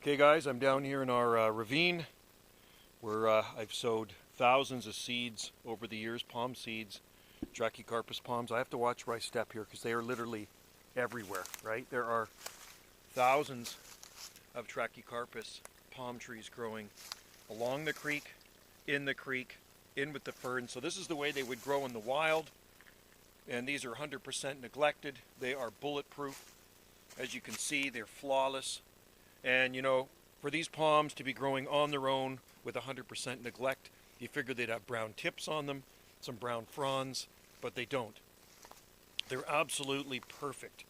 Okay guys, I'm down here in our ravine where I've sowed thousands of seeds over the years, palm seeds, Trachycarpus palms. I have to watch where I step here because they are literally everywhere, right? There are thousands of Trachycarpus palm trees growing along the creek, in with the fern. So this is the way they would grow in the wild, and these are 100% neglected. They are bulletproof. As you can see, they're flawless. And you know, for these palms to be growing on their own with 100% neglect, you figure they'd have brown tips on them, some brown fronds, but they don't. They're absolutely perfect.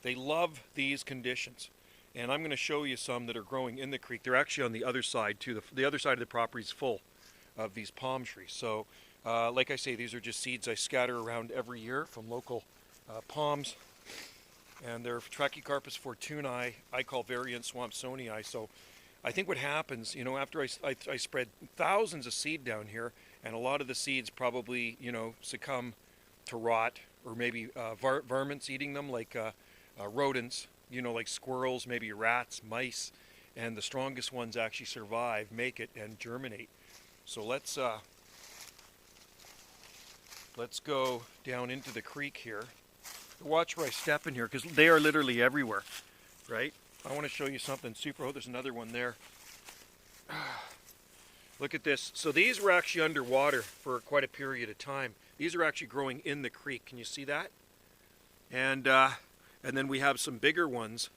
They love these conditions. And I'm going to show you some that are growing in the creek. They're actually on the other side too. The other side of the property is full of these palm trees. So like I say, these are just seeds I scatter around every year from local palms. And they're Trachycarpus fortunei. I call variant swampsonii. So I think what happens, you know, after I spread thousands of seed down here, and a lot of the seeds probably, you know, succumb to rot, or maybe varmints eating them, like rodents, you know, like squirrels, maybe rats, mice, and the strongest ones actually survive, make it, and germinate. So let's go down into the creek here. Watch where I step in here because they are literally everywhere, right? I want to show you something super. Oh, there's another one there. Look at this. So these were actually underwater for quite a period of time. These are actually growing in the creek. Can you see that? And then we have some bigger ones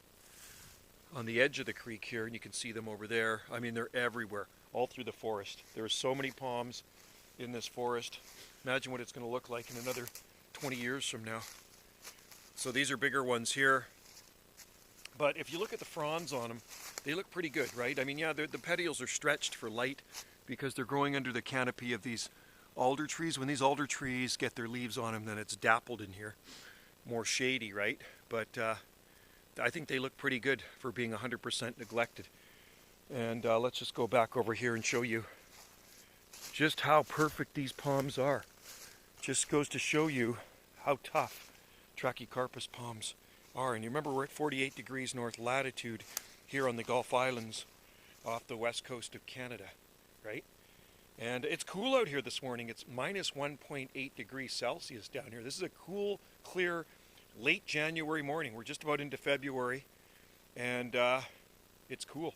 on the edge of the creek here, and you can see them over there. I mean, they're everywhere, all through the forest. There are so many palms in this forest. Imagine what it's going to look like in another 20 years from now. So these are bigger ones here. But if you look at the fronds on them, they look pretty good, right? I mean, yeah, the petioles are stretched for light because they're growing under the canopy of these alder trees. When these alder trees get their leaves on them, then it's dappled in here. More shady, right? But I think they look pretty good for being 100% neglected. And let's just go back over here and show you just how perfect these palms are. Just goes to show you how tough Trachycarpus palms are. And you remember we're at 48 degrees north latitude here on the Gulf Islands off the west coast of Canada, right? And it's cool out here this morning. It's minus 1.8 degrees Celsius down here. This is a cool, clear, late January morning. We're just about into February, and it's cool.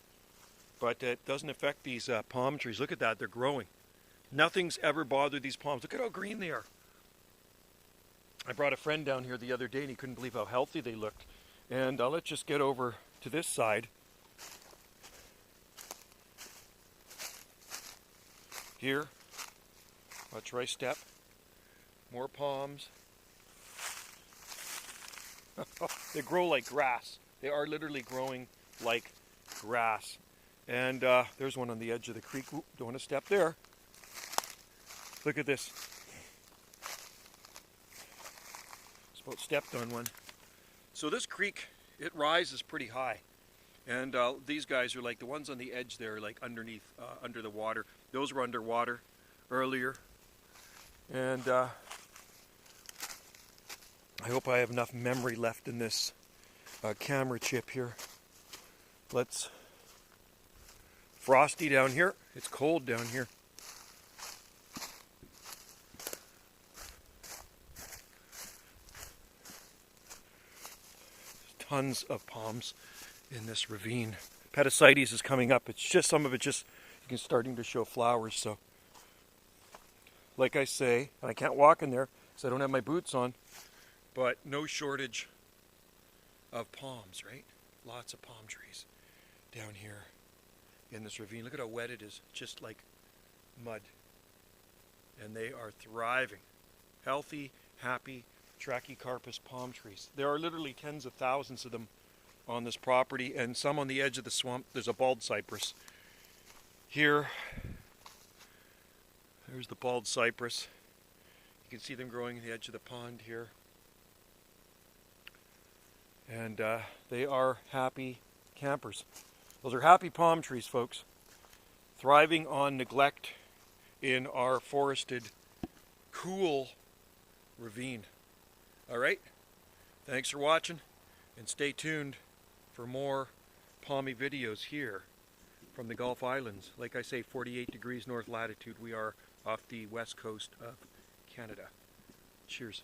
But it doesn't affect these palm trees. Look at that, they're growing. Nothing's ever bothered these palms. Look at how green they are. I brought a friend down here the other day and he couldn't believe how healthy they looked. And let's just get over to this side. Here, watch where I step. More palms. They grow like grass. They are literally growing like grass. And there's one on the edge of the creek. Ooh, don't want to step there. Look at this. About stepped on one. So this creek, it rises pretty high, and these guys are like the ones on the edge there, like underneath, under the water. Those were underwater earlier, and I hope I have enough memory left in this camera chip here. Let's frosty down here. It's cold down here. Tons of palms in this ravine. Pedicites is coming up. It's just some of it just starting to show flowers. So, like I say, and I can't walk in there because I don't have my boots on, but no shortage of palms, right? Lots of palm trees down here in this ravine. Look at how wet it is, just like mud. And they are thriving. Healthy, happy Trachycarpus palm trees. There are literally tens of thousands of them on this property, and some on the edge of the swamp. There's a bald cypress. Here, there's the bald cypress. You can see them growing at the edge of the pond here. And they are happy campers. Those are happy palm trees, folks. Thriving on neglect in our forested, cool ravine. All right, thanks for watching, and stay tuned for more palmy videos here from the Gulf Islands. Like I say, 48 degrees north latitude. We are off the west coast of Canada. Cheers.